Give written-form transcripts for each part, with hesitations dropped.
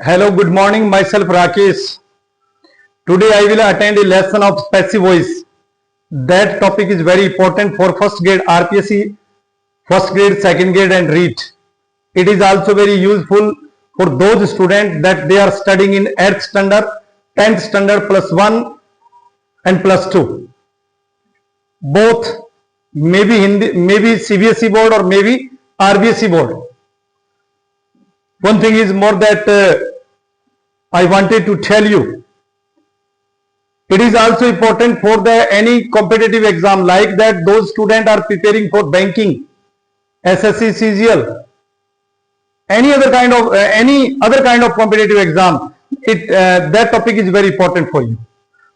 Hello, good morning. Myself Rakesh. Today I will attend a lesson of passive voice. That topic is very important for first grade RPSC, first grade, second grade and REIT. It is also very useful for those students that they are studying in 8th standard, 10th standard +1 and +2. Both maybe Hindi, maybe CBSE board or maybe RBSE board. One thing is more that I wanted to tell you. It is also important for any competitive exam like that. Those students are preparing for banking, SSC, CGL, any other kind of competitive exam. That topic is very important for you.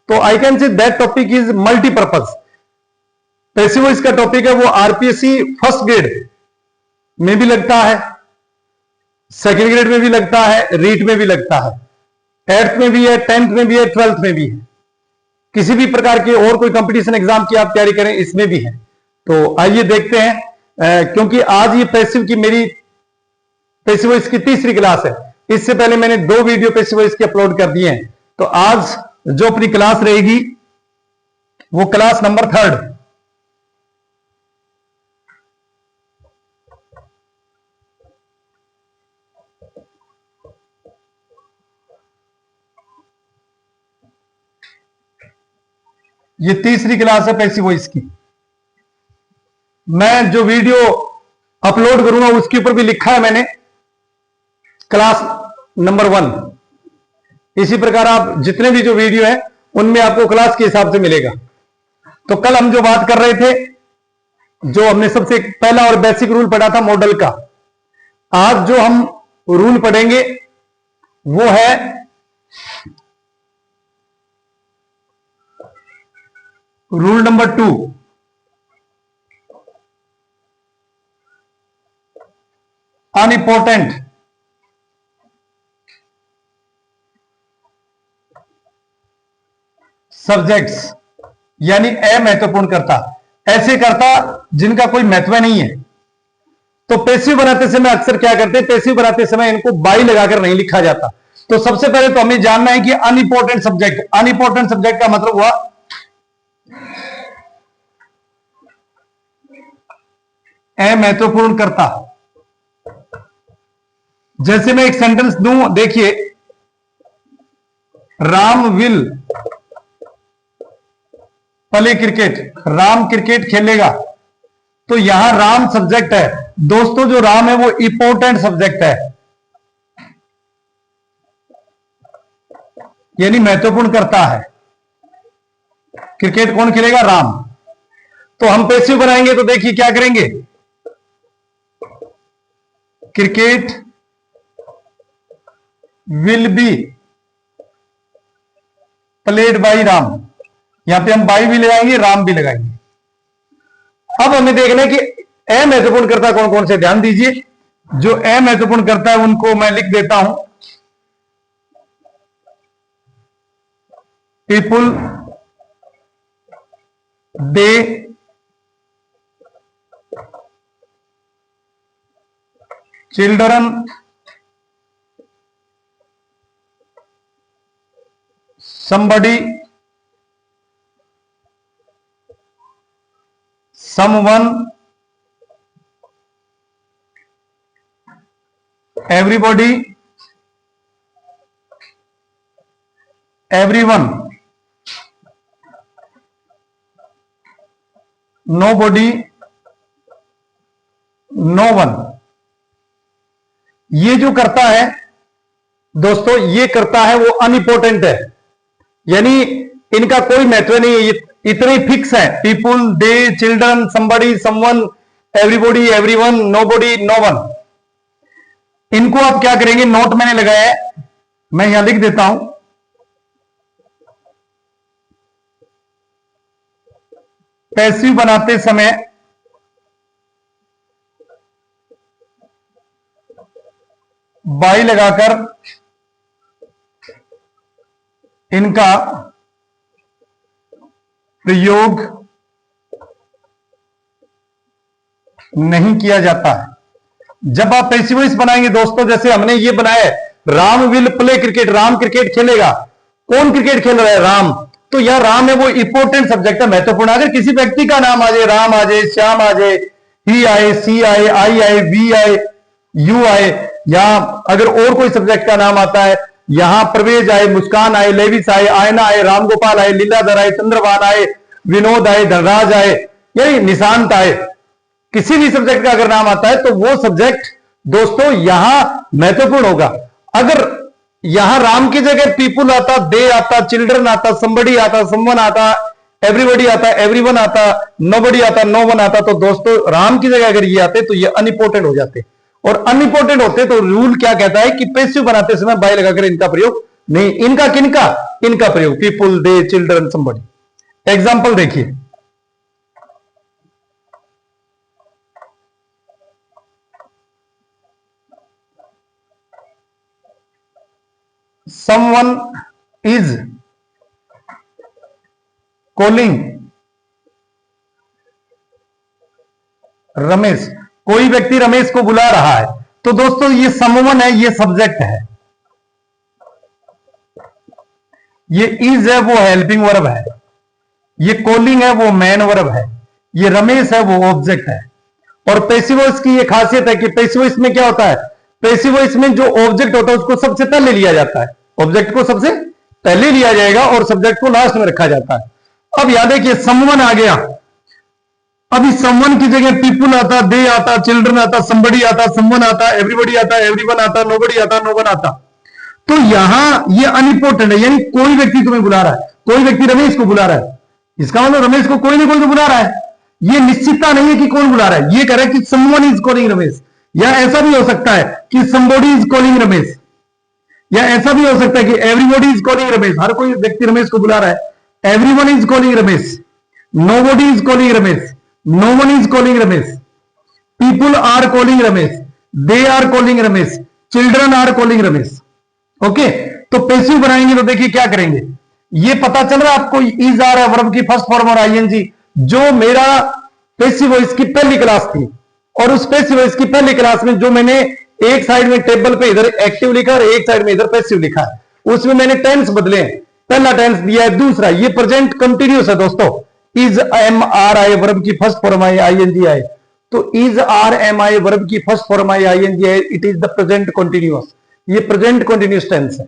So I can say that topic is multi-purpose. Passive voice का topic है वो RPSC first grade में भी लगता है, second grade में भी लगता है, रीट में भी लगता है, 8th में भी है, 10th में भी है, 12th में भी है। किसी भी प्रकार के और कोई कंपटीशन एग्जाम की आप तैयारी करें इसमें भी है। तो आइए देखते हैं, क्योंकि आज ये पैसिव की मेरी पैसिव वॉइस की तीसरी क्लास है। इससे पहले मैंने 2 वीडियो पैसिव वॉइस के अपलोड कर दिए हैं। तो आज जो अपनी क्लास रहेगी वो क्लास नंबर 3rd। ये तीसरी क्लास है पैसिव वॉइस की। मैं जो वीडियो अपलोड करूंगा उसके ऊपर भी लिखा है मैंने क्लास नंबर 1। इसी प्रकार आप जितने भी जो वीडियो है उनमें आपको क्लास के हिसाब से मिलेगा। तो कल हम जो बात कर रहे थे, जो हमने सबसे पहला और बेसिक रूल पढ़ा था मॉडल का, आज जो हम रूल पढ़ेंगे वो है रूल नंबर 2। अनइम्पोर्टेंट सब्जेक्ट्स, यानी अमहत्वपूर्ण कर्ता, ऐसे कर्ता जिनका कोई महत्व नहीं है। तो पैसिव बनाते समय अक्सर क्या करते हैं, पैसिव बनाते समय इनको बाई लगाकर नहीं लिखा जाता। तो सबसे पहले तो हमें जानना है कि अनइम्पोर्टेंट सब्जेक्ट, अनइम्पोर्टेंट सब्जेक्ट का मतलब हुआ अमहत्वपूर्ण कर्ता। जैसे मैं एक सेंटेंस दूं, देखिए, Ram will play cricket, Ram cricket खेलेगा। तो यहां राम सब्जेक्ट है। दोस्तों जो राम है वो इंपॉर्टेंट सब्जेक्ट है, यानी महत्वपूर्ण कर्ता है। क्रिकेट कौन खेलेगा? राम। तो हम पैसिव बनाएंगे तो देखिए क्या करेंगे, cricket will be played by Ram. यहां पे हम बाई भी लगाएंगे, राम भी लगाएंगे। अब हमें देखना है कि अमहत्वपूर्ण कर्ता कौन कौन से, ध्यान दीजिए। जो अमहत्वपूर्ण कर्ता है उनको मैं लिख देता हूं, people, they, children, somebody, someone, everybody, everyone, nobody, no one। ये जो करता है दोस्तों, ये करता है वो अनइम्पोर्टेंट है, यानी इनका कोई महत्व नहीं है, ये इतने फिक्स है। People, they, children, somebody, someone, everybody, everyone, nobody, no one. इनको आप क्या करेंगे, नोट मैंने लगाया है, मैं यहां लिख देता हूं, पैसिव बनाते समय बाई लगाकर इनका प्रयोग नहीं किया जाता है। जब आप पैसिव वॉइस बनाएंगे दोस्तों, जैसे हमने ये बनाया है, Ram will play cricket, Ram cricket खेलेगा। कौन क्रिकेट खेल रहा है? राम। तो यह राम है वो इंपॉर्टेंट सब्जेक्ट है, महत्वपूर्ण। अगर किसी व्यक्ति का नाम आ जाए, राम आ जाए, श्याम आ जाए, ही आए, सी आए, आई आए, वी आए, यू आए, या अगर और कोई सब्जेक्ट का नाम आता है, यहां प्रवेश आए, मुस्कान आए, लेविस आए, आयना आए, रामगोपाल आए, लीलाधर आए, चंद्रभान आए, विनोद आए, धनराज आए, यानी निशांत आए, किसी भी सब्जेक्ट का अगर नाम आता है तो वो सब्जेक्ट दोस्तों यहां महत्वपूर्ण होगा। अगर यहां राम की जगह पीपुल आता, दे आता, चिल्ड्रन आता, समबडी आता, समवन आता, एवरीबडी आता, एवरीवन आता, नोबडी आता, नो वन आता, तो दोस्तों राम की जगह अगर ये आते तो ये अनइम्पोर्टेंट हो जाते, और अनइम्पोर्टेंट होते तो रूल क्या कहता है कि पैसिव बनाते समय बाय लगाकर इनका प्रयोग नहीं। इनका किनका? इनका प्रयोग, people, they, children, somebody. Example देखिए, someone is calling रमेश, कोई व्यक्ति रमेश को बुला रहा है। तो दोस्तों ये someone है, ये सब्जेक्ट है, ये is है वो हेल्पिंग वर्ब है, ये कॉलिंग है वो मैन वर्ब है, ये रमेश है वो ऑब्जेक्ट है। और पैसिव वॉइस की ये खासियत है कि पैसिव वॉइस में क्या होता है? पैसिव वॉइस में जो ऑब्जेक्ट होता है उसको सबसे पहले लिया जाता है, ऑब्जेक्ट को सबसे पहले लिया जाएगा और सब्जेक्ट को लास्ट में रखा जाता है। अब याद देखिए समवन आ गया, अभी समवन की जगह पीपुल आता, दे आता, चिल्ड्रन आता, समबडी आता, समवन आता, एवरीबडी आता, एवरीवन आता, नोबडी आता, नो वन आता। तो यहां ये अनइम्पोर्टेंट है, यानी कोई व्यक्ति तुम्हें बुला रहा है, कोई व्यक्ति रमेश को बुला रहा है, इसका मतलब रमेश को कोई ना कोई तो बुला रहा है। ये निश्चितता नहीं है कि कौन बुला रहा है, ये कह रहा है कि समवन इज कॉलिंग रमेश, या ऐसा भी हो सकता है कि समबडी इज कॉलिंग रमेश, या ऐसा भी हो सकता है कि एवरीबॉडी इज कॉलिंग रमेश, हर कोई व्यक्ति रमेश को बुला रहा है। Everyone is calling Ramesh, nobody is calling Ramesh, no one is calling Ramesh, people are calling Ramesh, they are calling Ramesh, children are calling Ramesh. Okay, तो पैसिव बनाएंगे तो देखिए क्या करेंगे, ये पता चल रहा है आपको, इज आर है वर्ब की फर्स्ट फॉर्म और आईएनजी। जो मेरा पैसिव वॉइस की पहली क्लास थी, और उस पैसिव वॉइस की पहली क्लास में जो मैंने एक साइड में टेबल पे इधर एक्टिव लिखा और एक साइड में इधर पैसिव लिखा है, उसमें मैंने टेंस बदले हैं। पहला टेंस दिया है, दूसरा ये प्रेजेंट कंटिन्यूस है दोस्तों, is am are I verb की first form I, ING I, तो is are am I verb की first form I, ING I, it is the present continuous, ये प्रेजेंट कंटिन्यूस टेंस है।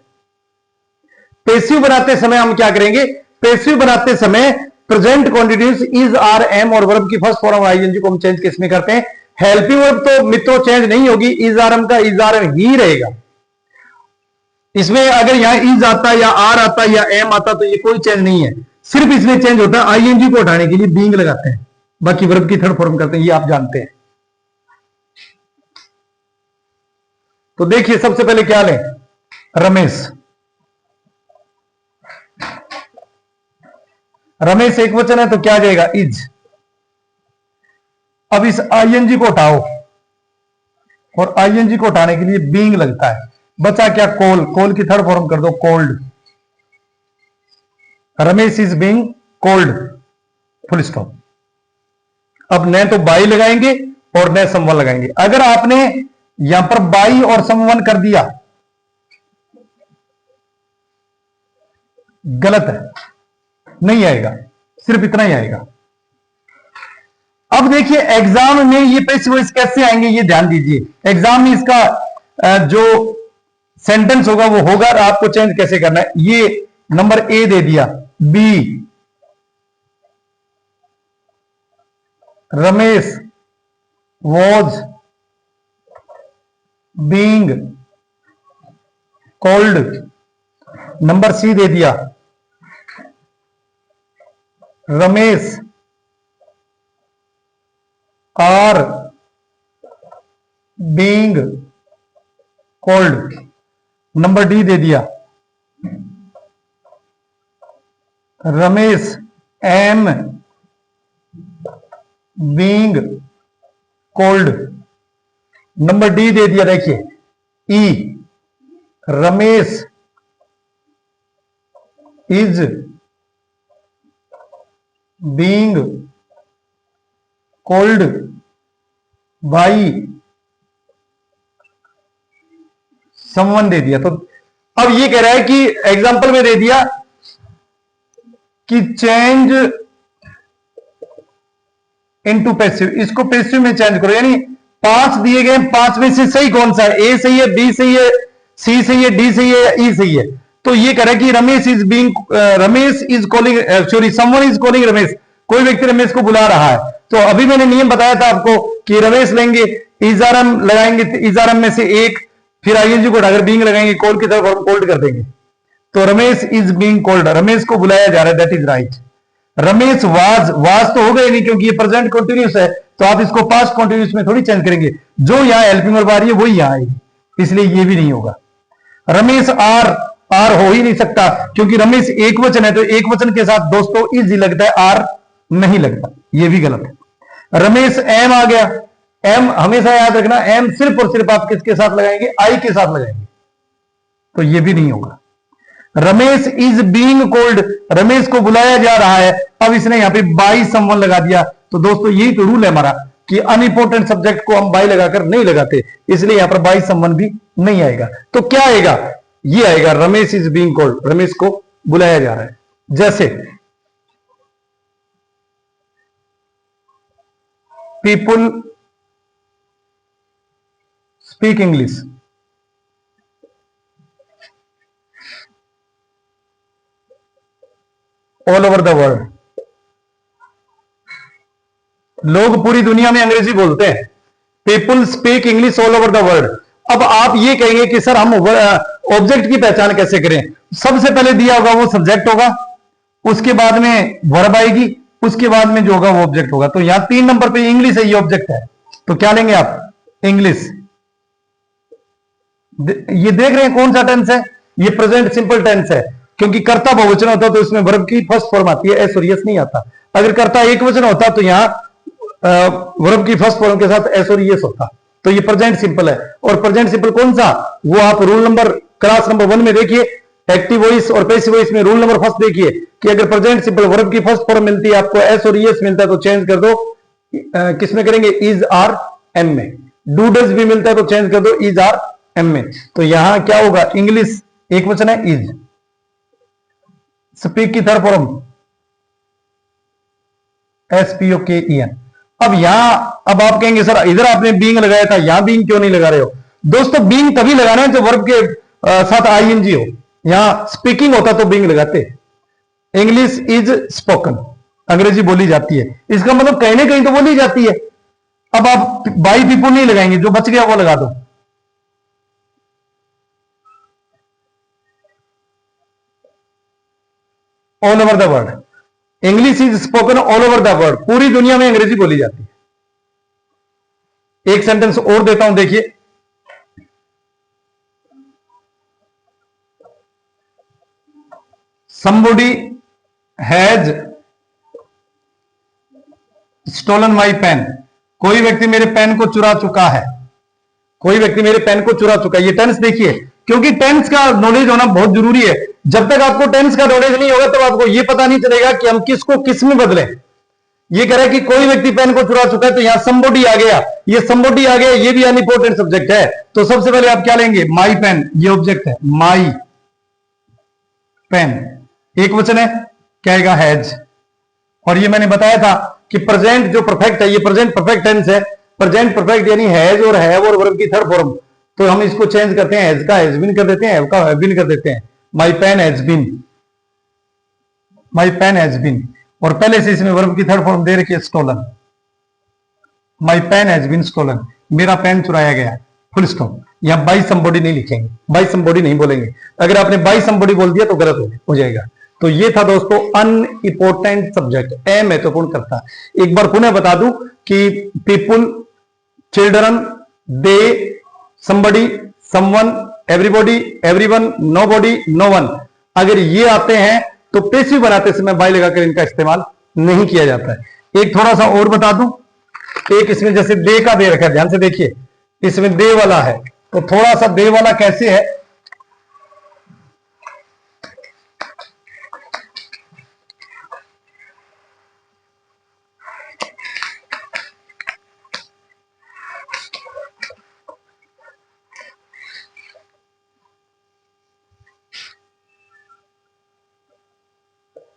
पैसिव बनाते समय हम क्या करेंगे? पैसिव बनाते समय present continuous is are am और वर्ब की फर्स्ट फॉर्म आईएनजी को हम चेंज किसमें करते हैं? हेल्पिंग वर्ब तो मित्रों चेंज नहीं होगी, इज आर एम का इज आर एम ही रहेगा। इसमें अगर यहां इज आता या आर आता या एम आता तो ये कोई चेंज नहीं है, सिर्फ इसमें चेंज होता है आईएनजी को हटाने के लिए बीइंग लगाते हैं, बाकी वर्ब की थर्ड फॉर्म करते हैं, ये आप जानते हैं। तो देखिए सबसे पहले क्या लें? रमेश। रमेश एक वचन है तो क्या जाएगा? इज। अब इस आईएनजी को हटाओ, और आईएनजी को हटाने के लिए बीइंग लगता है, बचा क्या? कॉल। कॉल की थर्ड फॉर्म कर दो called. Ramesh is being called, full stop. अब न तो बाई लगाएंगे और न समवन लगाएंगे। अगर आपने यहां पर बाई और समवन कर दिया, गलत है, नहीं आएगा, सिर्फ इतना ही आएगा। अब देखिए एग्जाम में ये पैसिव वॉइस कैसे आएंगे, ये ध्यान दीजिए। एग्जाम में इसका जो सेंटेंस होगा वो होगा, और आपको चेंज कैसे करना है। ये नंबर ए दे दिया, B Ramesh was being called. Number C दे दिया, Ramesh are being called. Number D दे दिया, Ramesh am being called. Number D दे दिया, देखिए E, Ramesh is being called by someone दे दिया। तो अब ये कह रहा है कि एग्जाम्पल में दे दिया कि चेंज इनटू पैसिव, इसको पैसिव में चेंज करो। यानी 5 दिए गए, 5 में से सही कौन सा है? ए सही है, बी सही है, सी सही है, डी सही है या ई सही है? तो ये कह रहा है कि Ramesh is calling, sorry someone is calling Ramesh, कोई व्यक्ति रमेश को बुला रहा है। तो अभी मैंने नियम बताया था आपको कि रमेश लेंगे, इजारम लगाएंगे, इजारम में से एक, फिर आईएनजी को उठाकर बीइंग लगाएंगे, कॉल की तरफ कोल्ड कर देंगे। तो Ramesh is being called, Ramesh को बुलाया जा रहा है, that is right. Ramesh was तो हो गए नहीं क्योंकि ये प्रेजेंट कंटिन्यूस है, तो आप इसको पास्ट कंटिन्यूस में थोड़ी चेंज करेंगे। जो यहां हेल्पिंग वर्ब आ रही है वही यहां आएगी, इसलिए ये भी नहीं होगा। रमेश आर हो ही नहीं सकता क्योंकि रमेश एक वचन है, तो एक वचन के साथ दोस्तों इज ही लगता है, आर नहीं लगता, ये भी गलत है। रमेश एम आ गया, एम हमेशा याद रखना, एम सिर्फ और सिर्फ आप किसके साथ लगाएंगे? आई के साथ लगाएंगे, तो ये भी नहीं होगा। Ramesh is being called, Ramesh को बुलाया जा रहा है, अब इसने यहां पे बाई समवन लगा दिया। तो दोस्तों यही तो रूल है हमारा कि अनइंपोर्टेंट सब्जेक्ट को हम बाई लगाकर नहीं लगाते, इसलिए यहां पर बाई समवन भी नहीं आएगा। तो क्या आएगा? ये आएगा Ramesh is being called, Ramesh को बुलाया जा रहा है। जैसे people speak English, all over the world, लोग पूरी दुनिया में अंग्रेजी बोलते हैं। People speak English all over the world. अब आप ये कहेंगे कि सर हम ऑब्जेक्ट की पहचान कैसे करें? सबसे पहले दिया होगा वो सब्जेक्ट होगा, उसके बाद में वर्ब आएगी, उसके बाद में जो होगा वो ऑब्जेक्ट होगा। तो यहां 3 नंबर पे इंग्लिश है, ये ऑब्जेक्ट है, तो क्या लेंगे आप? इंग्लिश। ये देख रहे हैं कौन सा टेंस है? ये प्रेजेंट सिंपल टेंस है, क्योंकि कर्ता बहुवचन होता तो इसमें वर्ब की फर्स्ट फॉर्म आती है, एस और यस नहीं आता। अगर कर्ता एक वचन होता तो यहां वर्ब की फर्स्ट फॉर्म के साथ एस और यस होता। तो ये प्रेजेंट सिंपल है। और प्रेजेंट सिंपल कौन सा? वो आप रूल नंबर क्लास नंबर 1 में देखिए, एक्टिव वॉइस और पैसिव वॉइस में रूल नंबर फर्स्ट देखिए कि अगर प्रेजेंट सिंपल वर्ब की फर्स्ट फॉर्म मिलती है आपको, एस और यस मिलता है तो चेंज कर दो, किसमें करेंगे? इज आर एम में। डू डज भी मिलता है तो चेंज कर दो इज आर एम में। तो यहां क्या होगा? इंग्लिश एक वचन है, इज। स्पीक की थर्ड फॉर्म SPOKEN। अब यहां, अब आप कहेंगे सर इधर आपने बीइंग लगाया था, यहां बीइंग क्यों नहीं लगा रहे हो? दोस्तों बीइंग तभी लगाना है जब वर्ब के साथ आईएनजी हो। यहां स्पीकिंग होता तो बीइंग लगाते। इंग्लिश इज स्पोकन, अंग्रेजी बोली जाती है, इसका मतलब कहीं ना कहीं तो बोली जाती है। अब आप बाई पीपुल नहीं लगाएंगे, जो बच गया वो लगा दो। All over the world, English is spoken all over the world, पूरी दुनिया में अंग्रेजी बोली जाती है। एक सेंटेंस और देता हूं, देखिए। somebody has stolen my pen, कोई व्यक्ति मेरे पेन को चुरा चुका है, कोई व्यक्ति मेरे पेन को चुरा चुका है। ये टेंस देखिए, क्योंकि टेंस का नॉलेज होना बहुत जरूरी है। जब तक आपको टेंस का नॉलेज नहीं होगा तब आपको ये पता नहीं चलेगा कि हम किसको किस में बदलें। ये कह रहा है कि कोई व्यक्ति पेन को चुरा चुका है, तो यहां somebody आ गया, ये somebody आ गया, ये भी अनइम्पोर्टेंट सब्जेक्ट है। तो सबसे पहले आप क्या लेंगे? माई पेन, ये ऑब्जेक्ट है, माई पेन एक वचन है, क्या आएगा? हैज। और ये मैंने बताया था कि प्रेजेंट जो परफेक्ट है, ये प्रेजेंट परफेक्ट टेंस है। प्रेजेंट परफेक्ट यानी हैज और हैव और वर्ब की थर्ड फॉर्म, तो हम इसको चेंज करते हैं, हैज का हैज बीन कर देते हैं, हैव का हैव बीन कर देते हैं। My pen has been, my pen has been, और पहले से इसमें वर्ब की थर्ड फॉर्म दे रखी है, stolen. My pen has been stolen, मेरा पेन चुराया गया, फुल स्टॉप। यहां बाई समबॉडी नहीं लिखेंगे, बाई समबॉडी नहीं बोलेंगे। अगर आपने बाई समबॉडी बोल दिया तो गलत हो जाएगा। तो ये था दोस्तों अनइम्पोर्टेंट सब्जेक्ट, महत्वपूर्ण करता। एक बार पुनः बता दूं कि people, children, they, somebody, someone, everybody, everyone, nobody, no one, अगर ये आते हैं तो पैसिव बनाते समय बाई लगाकर इनका इस्तेमाल नहीं किया जाता है। एक थोड़ा सा और बता दूं, एक इसमें जैसे दे का दे रखा है, ध्यान से देखिए, इसमें दे वाला है, तो थोड़ा सा दे वाला कैसे है?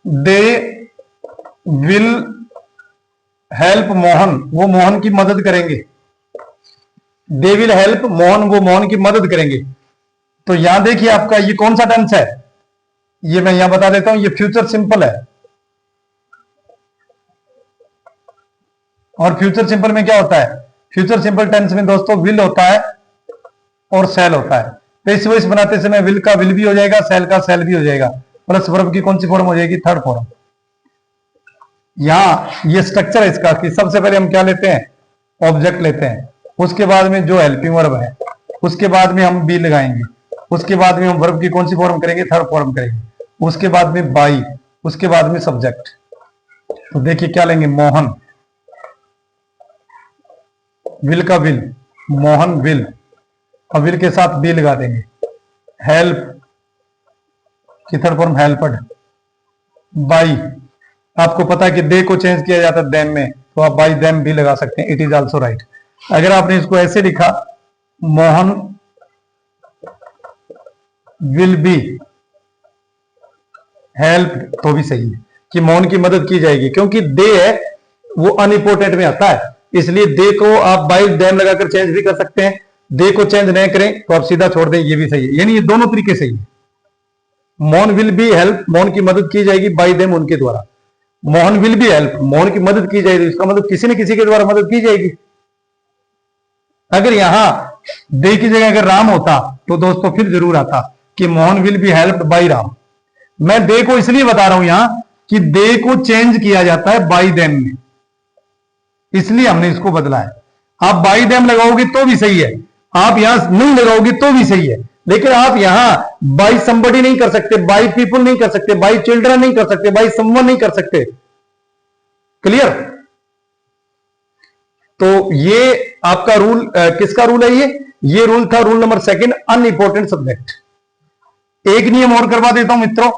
दे विल हेल्प मोहन, वो मोहन की मदद करेंगे। दे विल हेल्प मोहन, वो मोहन की मदद करेंगे। तो यहां देखिए आपका ये कौन सा टेंस है, ये मैं यहां बता देता हूं, ये फ्यूचर सिंपल है। और फ्यूचर सिंपल में क्या होता है, फ्यूचर सिंपल टेंस में दोस्तों विल होता है और सेल होता है। पेसिव वॉइस बनाते समय विल का विल भी हो जाएगा, सेल का सेल भी हो जाएगा, प्लस वर्ब की कौन सी फॉर्म हो जाएगी, थर्ड फॉर्म। यहां ये स्ट्रक्चर है इसका कि सबसे पहले हम क्या लेते हैं, ऑब्जेक्ट लेते हैं, उसके बाद में जो हेल्पिंग वर्ब है, उसके बाद में हम बी लगाएंगे, उसके बाद में हम वर्ब की कौन सी फॉर्म करेंगे, थर्ड फॉर्म करेंगे, उसके बाद में बाई, उसके बाद में सब्जेक्ट। तो देखिए क्या लेंगे, मोहन, विल का विल, मोहन विल, और विल के साथ बी लगा देंगे, हेल्प की थर्ड फॉर्म हेल्पड, बाई, आपको पता है कि दे को चेंज किया जाता है देम में, तो आप बाई देम भी लगा सकते हैं, इट इज ऑल्सो राइट। अगर आपने इसको ऐसे लिखा, मोहन विल बी हेल्प, तो भी सही है कि मोहन की मदद की जाएगी, क्योंकि दे है वो अनइम्पोर्टेंट में आता है, इसलिए दे को आप बाई देम लगाकर चेंज भी कर सकते हैं। दे को चेंज नहीं करें तो आप सीधा छोड़ दें, ये भी सही है, यानी ये दोनों तरीके सही है। Mohan will be help, Mohan की मदद की जाएगी बाई देम, उनके द्वारा। Mohan will be help, Mohan की मदद की जाएगी, इसका मतलब किसी न किसी के द्वारा मदद की जाएगी। अगर यहां दे की जगह अगर राम होता तो दोस्तों फिर जरूर आता कि Mohan will be helped by Ram. मैं दे को इसलिए बता रहा हूं यहां कि दे को चेंज किया जाता है बाई देम में, इसलिए हमने इसको बदला है। आप बाई देम लगाओगे तो भी सही है, आप यहां नहीं लगाओगे तो भी सही है, लेकिन आप यहां बाई समबडी नहीं कर सकते, बाई पीपुल नहीं कर सकते, बाई चिल्ड्रन नहीं कर सकते, बाई समवन नहीं कर सकते। क्लियर? तो ये आपका रूल किसका रूल है, ये रूल था rule number second, unimportant subject. एक नियम और करवा देता हूं मित्रों,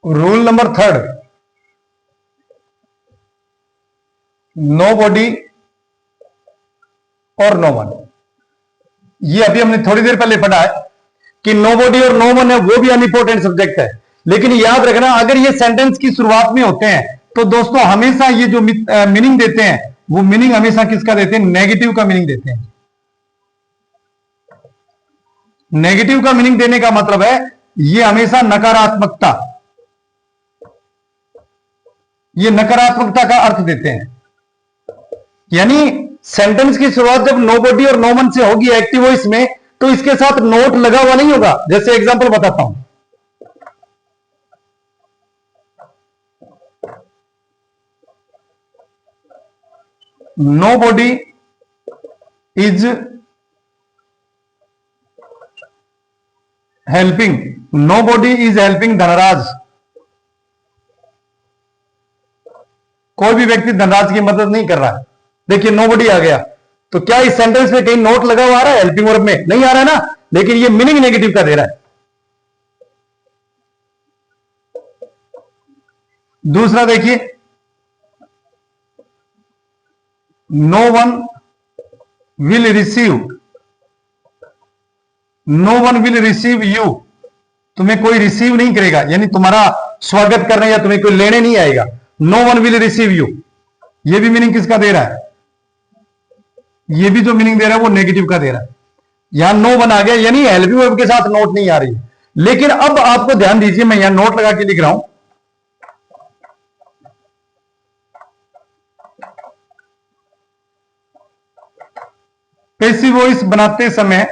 rule number third, nobody और नो वन। ये अभी हमने थोड़ी देर पहले पढ़ा है कि नो बॉडी और नो वन है, वो भी अनइंपॉर्टेंट सब्जेक्ट है, लेकिन याद रखना अगर ये सेंटेंस की शुरुआत में होते हैं तो दोस्तों हमेशा ये जो मीनिंग देते हैं वो मीनिंग हमेशा किसका देते हैं, नेगेटिव का मीनिंग देते हैं। नेगेटिव का मीनिंग देने का मतलब है ये हमेशा नकारात्मकता, ये नकारात्मकता का अर्थ देते हैं। यानी सेंटेंस की शुरुआत जब नो बॉडी और नो वन से होगी एक्टिव वॉइस में, तो इसके साथ नोट लगा हुआ नहीं होगा। जैसे एग्जांपल बताता हूं, nobody is helping, nobody is helping Dhanraj, कोई भी व्यक्ति धनराज की मदद नहीं कर रहा है। देखिए नो बॉडी आ गया, तो क्या इस सेंटेंस में कहीं नोट लगा हुआ आ रहा है, हेल्पिंग वर्ब में नहीं आ रहा है ना, लेकिन ये मीनिंग नेगेटिव का दे रहा है। दूसरा देखिए, no one will receive, no one will receive you, तुम्हें कोई रिसीव नहीं करेगा, यानी तुम्हारा स्वागत करने या तुम्हें कोई लेने नहीं आएगा। No one will receive you, ये भी मीनिंग किसका दे रहा है, ये भी जो मीनिंग दे रहा है वो नेगेटिव का दे रहा है। यहां नो वन आ गया, यानी हेल्पिंग वर्ब के साथ नोट नहीं आ रही है। लेकिन अब आपको ध्यान दीजिए, मैं यहां नोट लगा के लिख रहा हूं, पैसिव वॉइस बनाते समय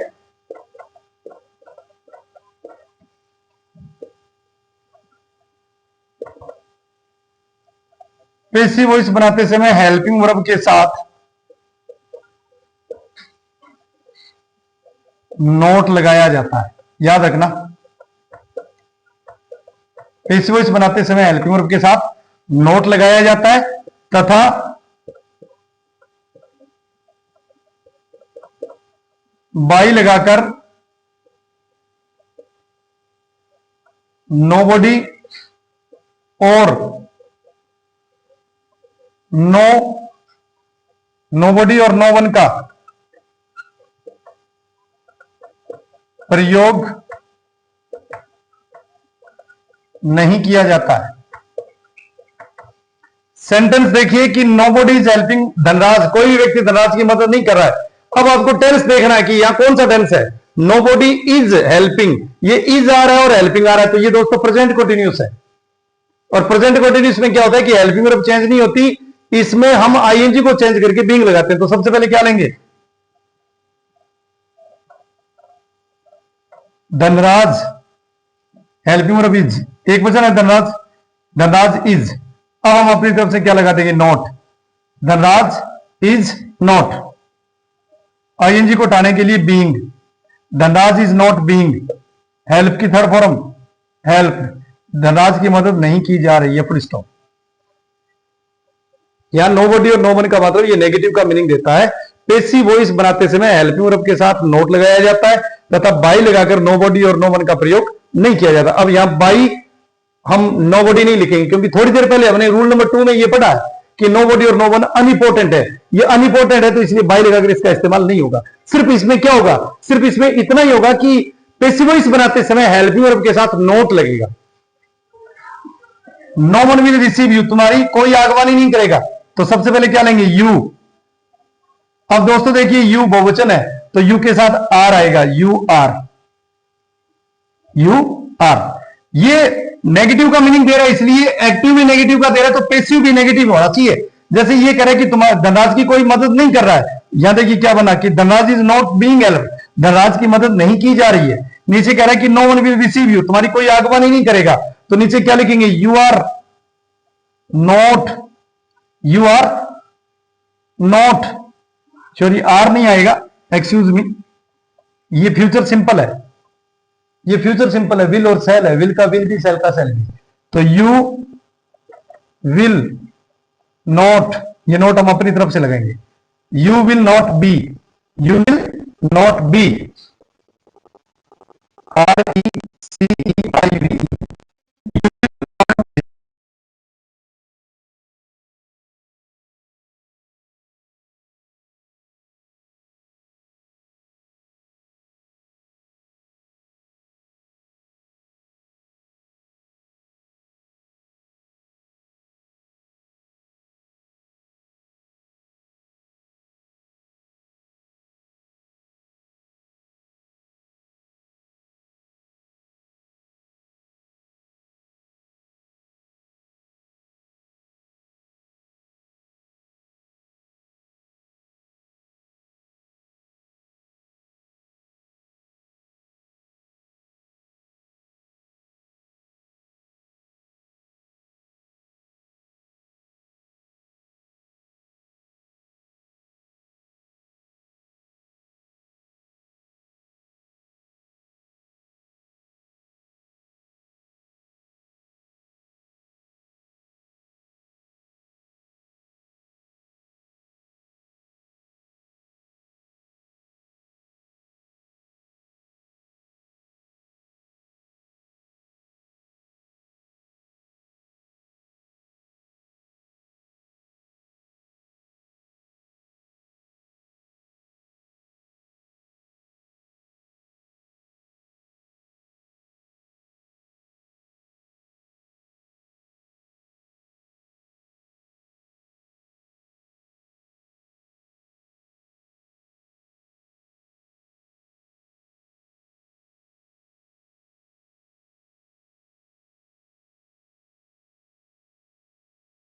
पैसिव वॉइस बनाते समय हेल्पिंग वर्ब के साथ नोट लगाया जाता है, याद रखना। पैसिव वॉइस बनाते समय हेल्पिंग वर्ब के साथ नोट लगाया जाता है तथा बाई लगाकर नोबॉडी और नोबॉडी और नो वन का प्रयोग नहीं किया जाता है। सेंटेंस देखिए कि नोबॉडी इज हेल्पिंग धनराज, कोई भी व्यक्ति धनराज की मदद नहीं कर रहा है। अब आपको टेंस देखना है कि यहां कौन सा टेंस है। नोबॉडी इज हेल्पिंग, ये इज आ रहा है और हेल्पिंग आ रहा है, तो ये दोस्तों प्रेजेंट कंटिन्यूस है। और प्रेजेंट कंटिन्यूस में क्या होता है कि हेल्पिंग वर्ब चेंज नहीं होती, इसमें हम आईएनजी को चेंज करके बीइंग लगाते हैं। तो सबसे पहले क्या लेंगे, धनराज हेल्पिंग वर्ब इज, एक वचन है धनराज, धनराज इज। अब हम अपनी तरफ से क्या लगा देंगे, not, Dhanraj is not. I N G को हटाने के लिए being, Dhanraj is not being. Help की थर्ड फॉर्म हेल्प, धनराज की मदद नहीं की जा रही है, फुल स्टॉप। यहां नोबॉडी और नो वन का मतलब ये नेगेटिव का मीनिंग देता है। पैसिव वॉइस बनाते समय हेल्पिंग वर्ब के साथ नोट लगाया जाता है तथा बाई लगाकर नोबॉडी और नो वन का प्रयोग नहीं किया जाता। अब यहां बाई हम नोबॉडी नहीं लिखेंगे क्योंकि थोड़ी देर पहले हमने रूल नंबर 2 में ये पढ़ा है कि नोबॉडी और नो वन अनइम्पोर्टेंट है। ये अनइम्पोर्टेंट है तो इसलिए बाई लगाकर इसका इस्तेमाल नहीं होगा। सिर्फ इसमें क्या होगा, सिर्फ इसमें इतना ही होगा कि पैसिव वॉइस बनाते समय हेल्पिंग वर्ब के साथ नोट लगेगा। No one will receive you, तुम्हारी कोई आगवानी नहीं करेगा। तो सबसे पहले क्या लेंगे, यू। अब दोस्तों देखिए यू बहुवचन है तो यू के साथ आर आएगा, यू आर, यू आर। ये नेगेटिव का मीनिंग दे रहा है इसलिए एक्टिव भी नेगेटिव का दे रहा है तो पैसिव भी नेगेटिव होना चाहिए। जैसे ये कह रहा है कि तुम्हारा धनराज की कोई मदद नहीं कर रहा है, यहां देखिए क्या बना कि Dhanraj is not being help, Dhanraj की मदद नहीं की जा रही है। नीचे कह रहा है कि no one will receive you, तुम्हारी कोई आगवानी नहीं करेगा। तो नीचे क्या लिखेंगे, you are not, you are not, sorry are नहीं आएगा, एक्सक्यूज मी, ये फ्यूचर सिंपल है, ये फ्यूचर सिंपल है, विल और सेल है, विल का विल भी सेल का सेल भी। तो यू विल नॉट, ये नोट हम अपनी तरफ से लगाएंगे, you will not be, you will not be, RECEIV